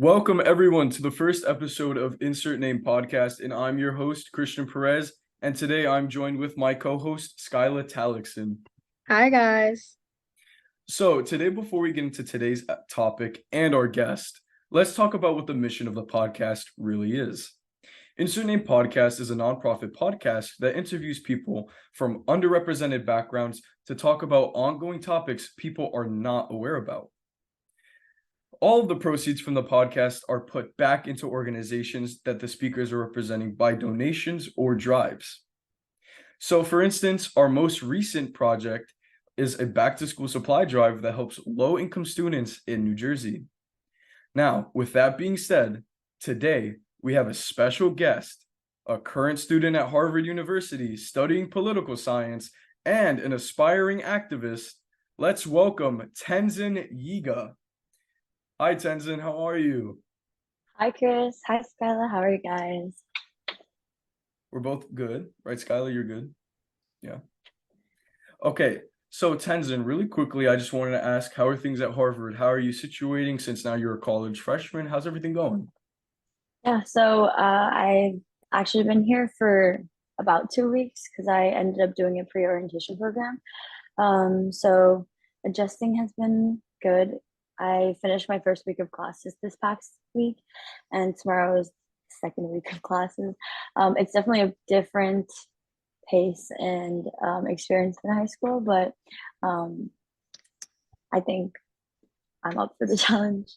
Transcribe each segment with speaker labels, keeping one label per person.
Speaker 1: Welcome everyone to the first episode of Insert Name Podcast, and I'm your host, Christian Perez, and today I'm joined with my co-host, Skyla Tallakson.
Speaker 2: Hi, guys.
Speaker 1: So today, before we get into today's topic and our guest, let's talk about what the mission of the podcast really is. Insert Name Podcast is a nonprofit podcast that interviews people from underrepresented backgrounds to talk about ongoing topics people are not aware about. All of the proceeds from the podcast are put back into organizations that the speakers are representing by donations or drives. So, for instance, our most recent project is a back-to-school supply drive that helps low-income students in New Jersey. Now, with that being said, today we have a special guest, a current student at Harvard University studying political science and an aspiring activist. Let's welcome Tenzin Yiga. Hi, Tenzin. How are you?
Speaker 2: Hi, Chris. Hi, Skyla. How are you guys?
Speaker 1: We're both good, right, Skyla? You're good? Yeah. Okay. So, Tenzin, really quickly, I just wanted to ask, how are things at Harvard? How are you situating since now you're a college freshman? How's everything going?
Speaker 2: I've actually been here for about 2 weeks because I ended up doing a pre-orientation program. So adjusting has been good. I finished my first week of classes this past week, and tomorrow is the second week of classes. It's definitely a different pace and experience than high school, but I think I'm up for the challenge.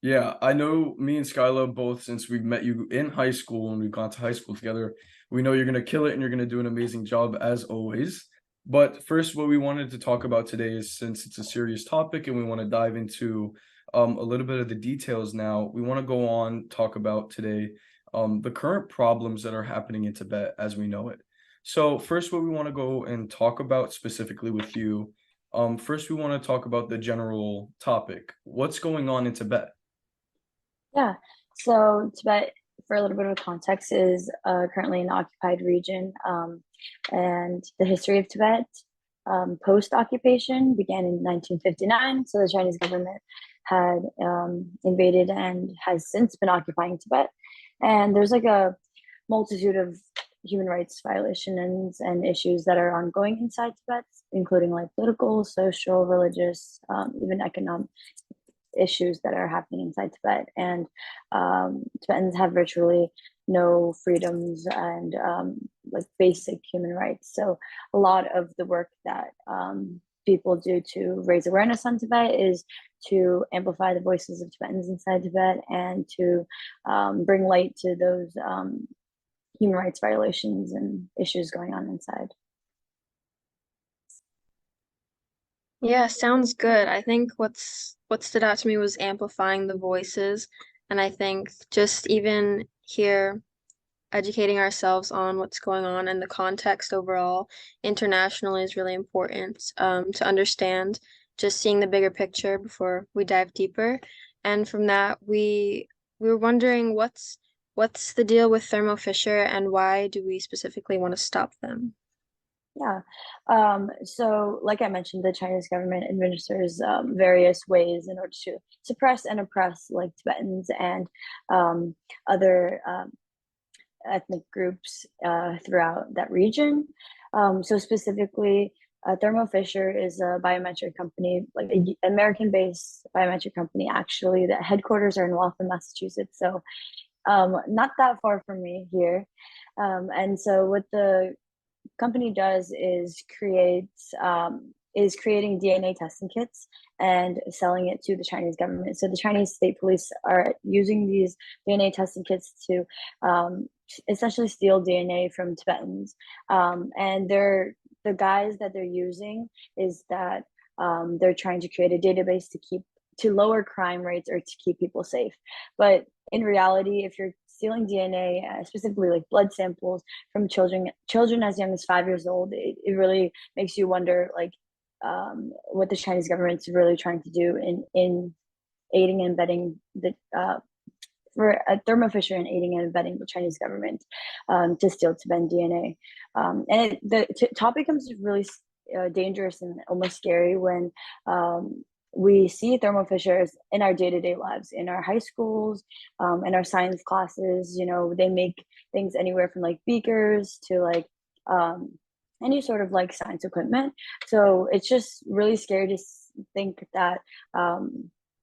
Speaker 1: Yeah, I know me and Skyla both, since we've met you in high school and we've gone to high school together, we know you're going to kill it and you're going to do an amazing job as always. But first, what we wanted to talk about today is, since it's a serious topic and we want to dive into a little bit of the details now, we want to go on, talk about today the current problems that are happening in Tibet as we know it. So first, what we want to go and talk about specifically with you, first we want to talk about the general topic. What's going on in Tibet?
Speaker 2: Yeah. So Tibet, for a little bit of context, is currently an occupied region. And the history of Tibet post-occupation began in 1959. So the Chinese government had invaded and has since been occupying Tibet. And there's like a multitude of human rights violations and issues that are ongoing inside Tibet, including like political, social, religious, even economic issues that are happening inside Tibet. And Tibetans have virtually no freedoms and like basic human rights. So a lot of the work that people do to raise awareness on Tibet is to amplify the voices of Tibetans inside Tibet and to bring light to those human rights violations and issues going on inside.
Speaker 3: Yeah, sounds good. I think what stood out to me was amplifying the voices, and I think just even here educating ourselves on what's going on and the context overall internationally is really important to understand, just seeing the bigger picture before we dive deeper. And from that, we were wondering what's the deal with Thermo Fisher and why do we specifically want to stop them?
Speaker 2: Yeah. So, like I mentioned, the Chinese government administers various ways in order to suppress and oppress like Tibetans and other ethnic groups throughout that region. So, specifically, Thermo Fisher is a biometric company, like an American-based biometric company, actually. The headquarters are in Waltham, Massachusetts. So, not that far from me here. And so, what the company does is creating DNA testing kits and selling it to the Chinese government. So the Chinese state police are using these DNA testing kits to essentially steal DNA from Tibetans. And the guise that they're using is that they're trying to create a database to lower crime rates or to keep people safe. But in reality, if you're stealing DNA, specifically like blood samples from children as young as 5 years old, it really makes you wonder like what the Chinese government's really trying to do in aiding and abetting the for Thermo Fisher and aiding and abetting the Chinese government to steal Tibetan DNA. The topic becomes really dangerous and almost scary when we see thermal fissures in our day-to-day lives, in our high schools, in our science classes. They make things anywhere from like beakers to like any sort of like science equipment. So it's just really scary to think that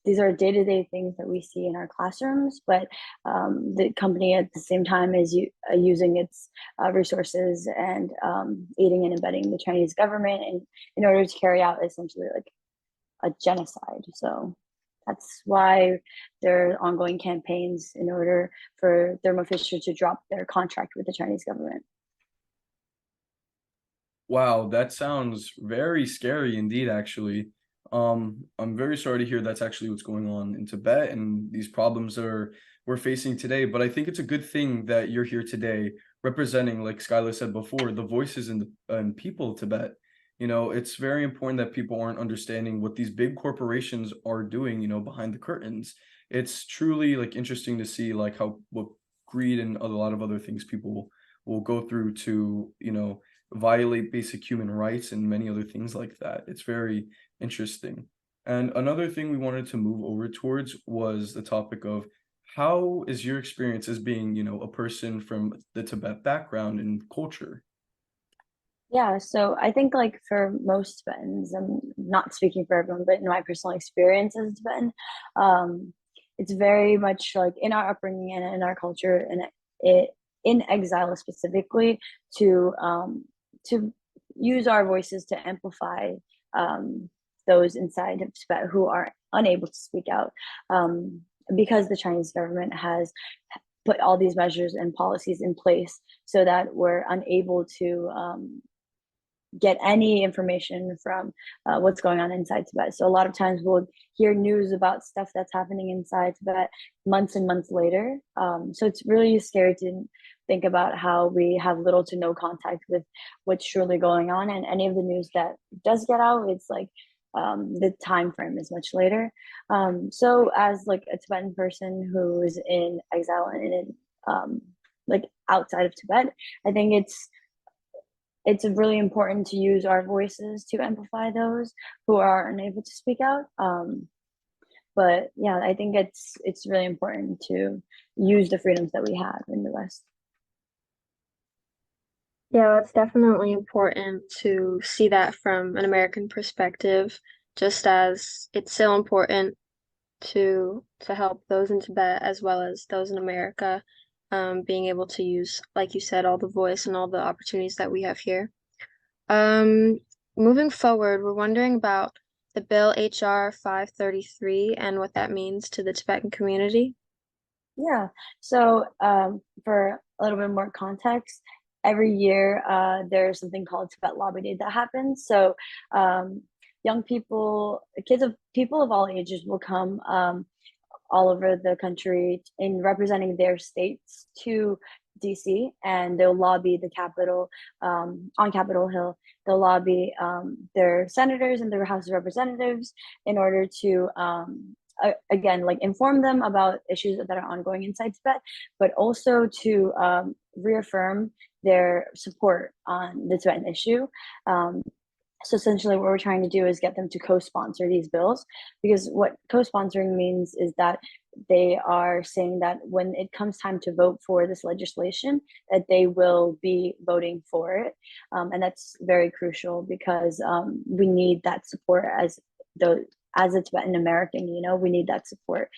Speaker 2: these are day-to-day things that we see in our classrooms, but the company at the same time is using its resources and aiding and abetting the Chinese government in order to carry out essentially like a genocide. So that's why there are ongoing campaigns in order for Thermo Fisher to drop their contract with the Chinese government.
Speaker 1: Wow, that sounds very scary indeed, actually. I'm very sorry to hear that's actually what's going on in Tibet and these problems are we're facing today. But I think it's a good thing that you're here today representing, like Skyla said before, the voices and people of Tibet. It's very important that people aren't understanding what these big corporations are doing, behind the curtains. It's truly like interesting to see like how what greed and a lot of other things people will go through to, violate basic human rights and many other things like that. It's very interesting. And another thing we wanted to move over towards was the topic of how is your experience as being, a person from the Tibet background and culture?
Speaker 2: Yeah, so I think like for most Tibetans, I'm not speaking for everyone, but in my personal experience as a Tibetan, um, it's very much like in our upbringing and in our culture and it in exile specifically to use our voices to amplify um, those inside of Tibet who are unable to speak out um, because the Chinese government has put all these measures and policies in place so that we're unable to get any information from what's going on inside Tibet. So a lot of times we'll hear news about stuff that's happening inside Tibet months and months later. So it's really scary to think about how we have little to no contact with what's truly going on, and any of the news that does get out, it's like the time frame is much later. So as like a Tibetan person who is in exile and in like outside of Tibet, I think it's really important to use our voices to amplify those who are unable to speak out. But yeah, I think it's really important to use the freedoms that we have in the West.
Speaker 3: Yeah, it's definitely important to see that from an American perspective, just as it's so important to help those in Tibet as well as those in America, being able to use, like you said, all the voice and all the opportunities that we have here. Um, Moving forward, we're wondering about the bill HR 533 and what that means to the Tibetan community.
Speaker 2: Yeah. So for a little bit more context, every year there's something called Tibet Lobby Day that happens. So um, young people, kids of people of all ages will come all over the country in representing their states to DC, and they'll lobby the Capitol on Capitol Hill. They'll lobby their senators and their House of Representatives in order to again like inform them about issues that are ongoing inside Tibet, but also to reaffirm their support on the Tibetan issue. So essentially what we're trying to do is get them to co-sponsor these bills, because what co-sponsoring means is that they are saying that when it comes time to vote for this legislation, that they will be voting for it. And that's very crucial because we need that support as a Tibetan American, we need that support.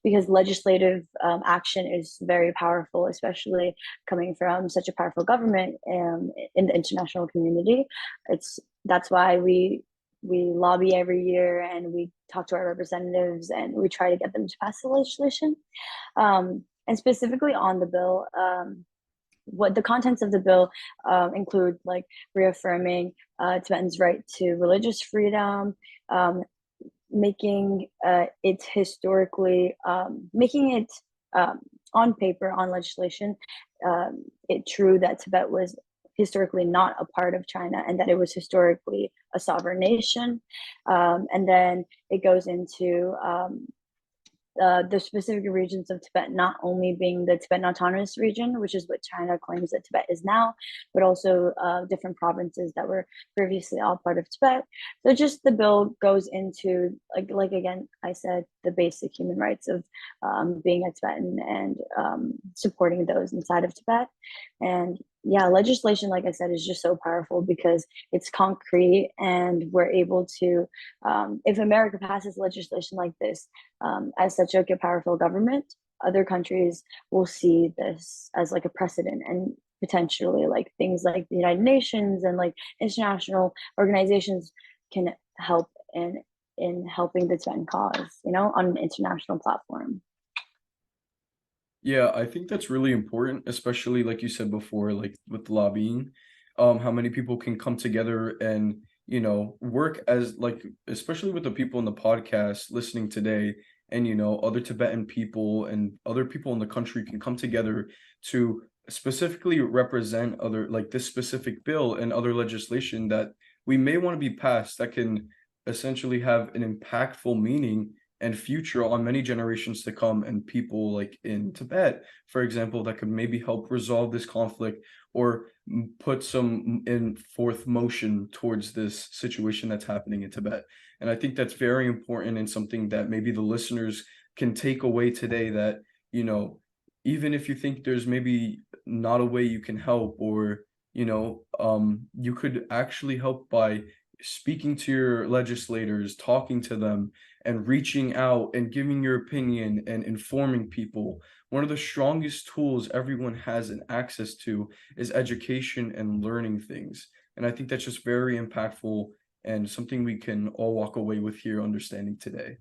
Speaker 2: Because legislative action is very powerful, especially coming from such a powerful government in the international community. That's why we lobby every year and we talk to our representatives and we try to get them to pass the legislation. And specifically on the bill, what the contents of the bill include like reaffirming Tibetans' right to religious freedom, making it historically making it on paper on legislation it true that Tibet was historically not a part of China and that it was historically a sovereign nation. And then it goes into the specific regions of Tibet not only being the Tibetan Autonomous Region, which is what China claims that Tibet is now, but also different provinces that were previously all part of Tibet. So just the bill goes into, like again, I said, the basic human rights of being a Tibetan and supporting those inside of Tibet. And yeah, legislation, like I said, is just so powerful because it's concrete, and we're able to, if America passes legislation like this, as such a powerful government, other countries will see this as like a precedent, and potentially like things like the United Nations and like international organizations can help in helping the Tibetan cause, on an international platform.
Speaker 1: Yeah, I think that's really important, especially like you said before, like with lobbying, how many people can come together and, work as like, especially with the people in the podcast listening today, and, other Tibetan people and other people in the country can come together to specifically represent other, like this specific bill and other legislation that we may want to be passed that can essentially have an impactful meaning and future on many generations to come, and people like in Tibet, for example, that could maybe help resolve this conflict or put some in forth motion towards this situation that's happening in Tibet. And I think that's very important, and something that maybe the listeners can take away today, that, even if you think there's maybe not a way you can help, or, you could actually help by speaking to your legislators, talking to them, and reaching out and giving your opinion and informing people. One of the strongest tools everyone has an access to is education and learning things. And I think that's just very impactful and something we can all walk away with here understanding today.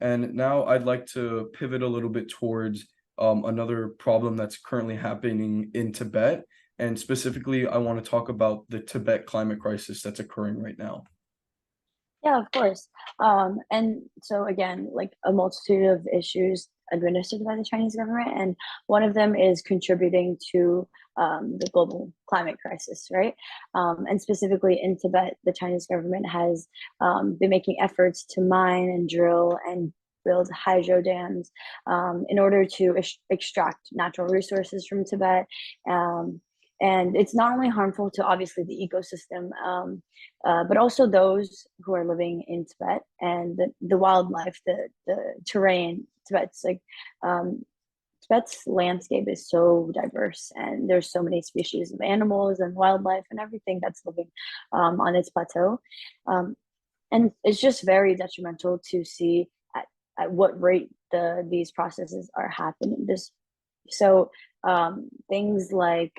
Speaker 1: And now I'd like to pivot a little bit towards another problem that's currently happening in Tibet. And specifically, I want to talk about the Tibet climate crisis that's occurring right now.
Speaker 2: Yeah, of course. And so again, like a multitude of issues administered by the Chinese government, and one of them is contributing to the global climate crisis, right? And specifically in Tibet, the Chinese government has been making efforts to mine and drill and build hydro dams in order to extract natural resources from Tibet. And it's not only harmful to obviously the ecosystem, but also those who are living in Tibet and the wildlife, the terrain. Tibet's landscape is so diverse, and there's so many species of animals and wildlife and everything that's living on its plateau. And it's just very detrimental to see at what rate these processes are happening. So things like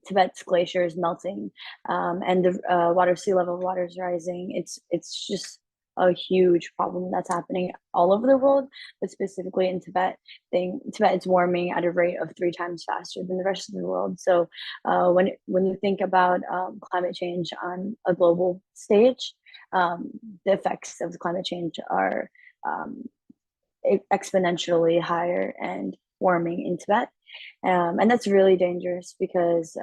Speaker 2: Tibet's glaciers melting, and the sea level water is rising. It's just a huge problem that's happening all over the world, but specifically in Tibet. Tibet is warming at a rate of 3 times faster than the rest of the world. So when you think about climate change on a global stage, the effects of climate change are exponentially higher and warming in Tibet. And that's really dangerous because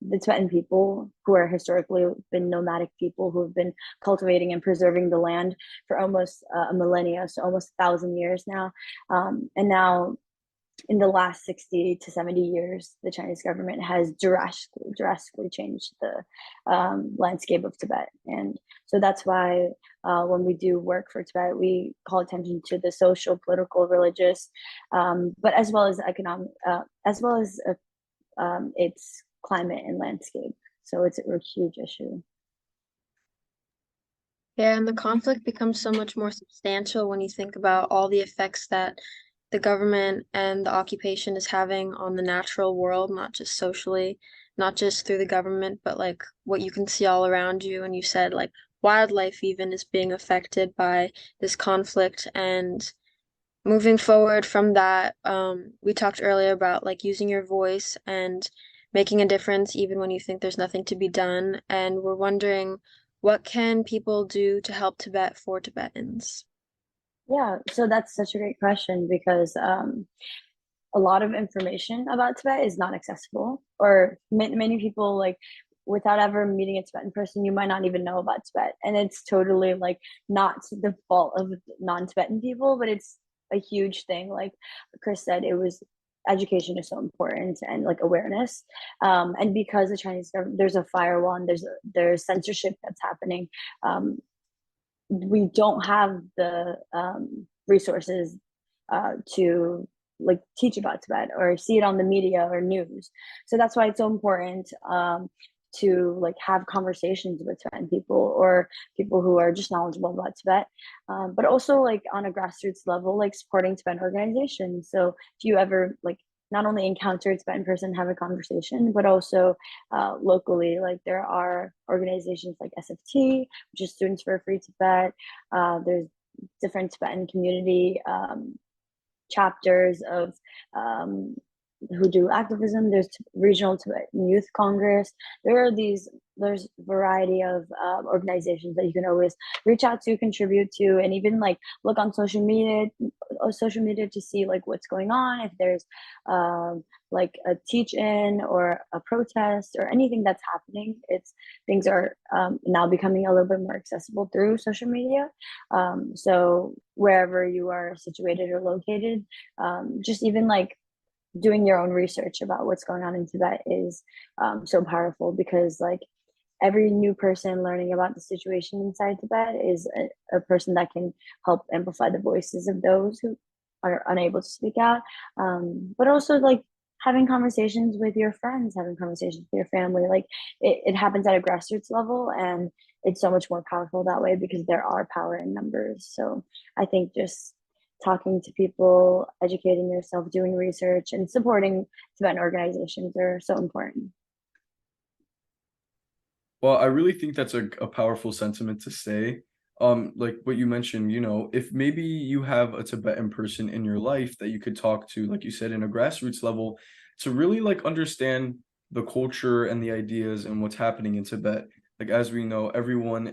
Speaker 2: the Tibetan people, who are historically been nomadic people who have been cultivating and preserving the land for almost a millennia, so almost 1,000 years now. And now in the last 60 to 70 years, the Chinese government has drastically changed the landscape of Tibet. And so that's why when we do work for Tibet, we call attention to the social, political, religious, but as well as economic, as well as its climate and landscape. So it's a huge issue.
Speaker 3: Yeah, and the conflict becomes so much more substantial when you think about all the effects that the government and the occupation is having on the natural world, not just socially, not just through the government, but like what you can see all around you. And you said like wildlife even is being affected by this conflict. And moving forward from that, we talked earlier about like using your voice and making a difference even when you think there's nothing to be done. And we're wondering, what can people do to help Tibet for Tibetans?
Speaker 2: Yeah, so that's such a great question because a lot of information about Tibet is not accessible, or many people like without ever meeting a Tibetan person, you might not even know about Tibet. And it's totally like not the fault of non-Tibetan people, but it's a huge thing. Like Chris said, it was education is so important and like awareness. And because the Chinese government, there's a firewall and there's censorship that's happening. We don't have the resources to like teach about Tibet or see it on the media or news. So that's why it's so important to like have conversations with Tibetan people or people who are just knowledgeable about Tibet, but also like on a grassroots level, like supporting Tibetan organizations. So if you ever like not only encounter a Tibetan person, have a conversation, but also locally, like there are organizations like SFT, which is Students for a Free Tibet. There's different Tibetan community chapters of who do activism. There's regional Tibetan Youth Congress. There's a variety of organizations that you can always reach out to, contribute to, and even like look on social media to see like what's going on. If there's like a teach-in or a protest or anything that's happening, things are now becoming a little bit more accessible through social media. So wherever you are situated or located, just even like doing your own research about what's going on in Tibet is so powerful, because like every new person learning about the situation inside Tibet is a person that can help amplify the voices of those who are unable to speak out. But also like having conversations with your friends, having conversations with your family, like it happens at a grassroots level, and it's so much more powerful that way because there are power in numbers. So I think just talking to people, educating yourself, doing research, and supporting Tibetan organizations are so important.
Speaker 1: Well, I really think that's a powerful sentiment to say. Like what you mentioned, if maybe you have a Tibetan person in your life that you could talk to, like you said, in a grassroots level, to really like understand the culture and the ideas and what's happening in Tibet. Like as we know, everyone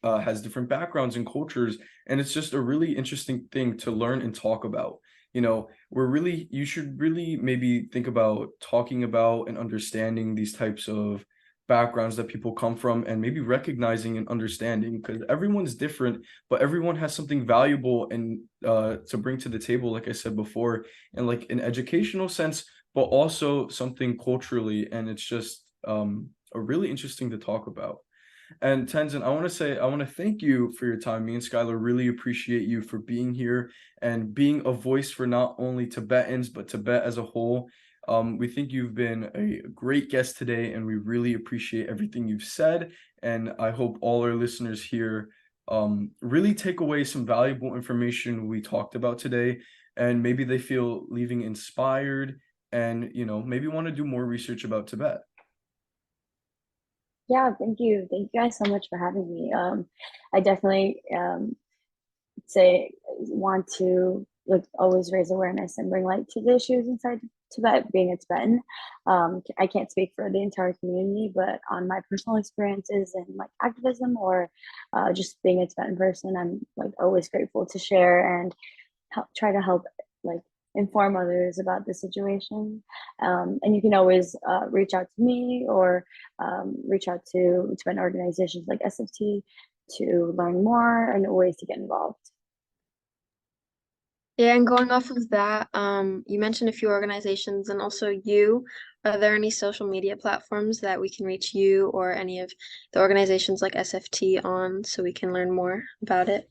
Speaker 1: has different backgrounds and cultures, and it's just a really interesting thing to learn and talk about. You should really maybe think about talking about and understanding these types of backgrounds that people come from, and maybe recognizing and understanding, because everyone's different, but everyone has something valuable and to bring to the table, like I said before, in like an educational sense, but also something culturally, and it's just a really interesting to talk about. And Tenzin, I want to thank you for your time. Me and Skylar really appreciate you for being here and being a voice for not only Tibetans, but Tibet as a whole. We think you've been a great guest today, and we really appreciate everything you've said. And I hope all our listeners here really take away some valuable information we talked about today, and maybe they feel leaving inspired and, maybe want to do more research about Tibet.
Speaker 2: Yeah, thank you. Thank you guys so much for having me. I definitely want to like always raise awareness and bring light to the issues inside Tibet, being a Tibetan. I can't speak for the entire community, but on my personal experiences and like activism or just being a Tibetan person, I'm like always grateful to share and try to help like inform others about the situation. And you can always reach out to me or reach out to Tibetan organizations like SFT to learn more and ways to get involved.
Speaker 3: Yeah, and going off of that, you mentioned a few organizations and also you. Are there any social media platforms that we can reach you or any of the organizations like SFT on so we can learn more about it?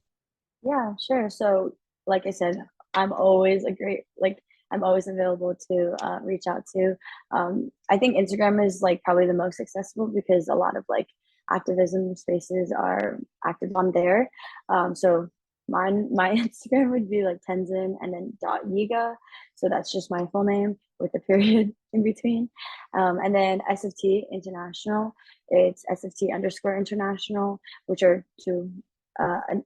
Speaker 2: Yeah, sure. So, like I said, I'm always I'm always available to reach out to. I think Instagram is like probably the most accessible because a lot of like activism spaces are active on there. So my Instagram would be like Tenzin and then .yiga. So that's just my full name with a period in between. And then SFT International, it's SFT underscore international, which are two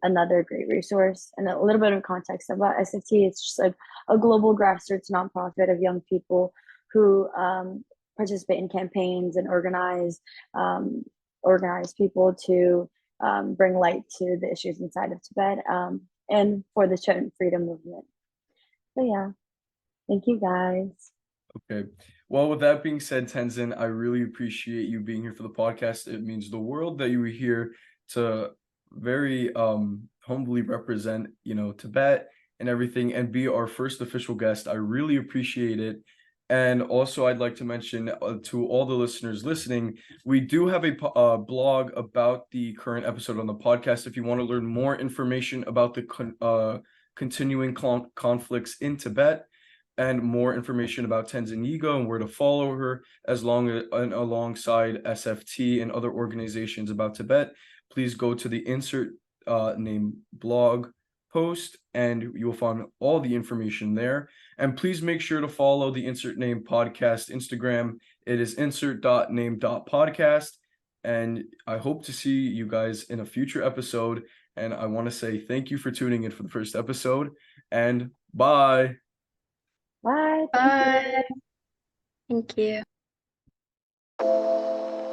Speaker 2: another great resource. And a little bit of context about SFT, it's just like a global grassroots nonprofit of young people who participate in campaigns and organize people to bring light to the issues inside of Tibet and for the Tibetan freedom movement. So yeah, thank you guys.
Speaker 1: Okay. Well, with that being said, Tenzin, I really appreciate you being here for the podcast. It means the world that you were here to very humbly represent, Tibet and everything and be our first official guest. I really appreciate it. And also, I'd like to mention to all the listeners listening, we do have a blog about the current episode on the podcast. If you want to learn more information about the continuing conflicts in Tibet, and more information about Tenzin Yiga and where to follow her, as long as and alongside SFT and other organizations about Tibet, please go to the insert name blog post and you will find all the information there. And please make sure to follow the Insert Name Podcast Instagram. It is insert.name.podcast. And I hope to see you guys in a future episode. And I want to say thank you for tuning in for the first episode, and bye.
Speaker 2: Bye. Thank you.
Speaker 3: Bye. Thank you.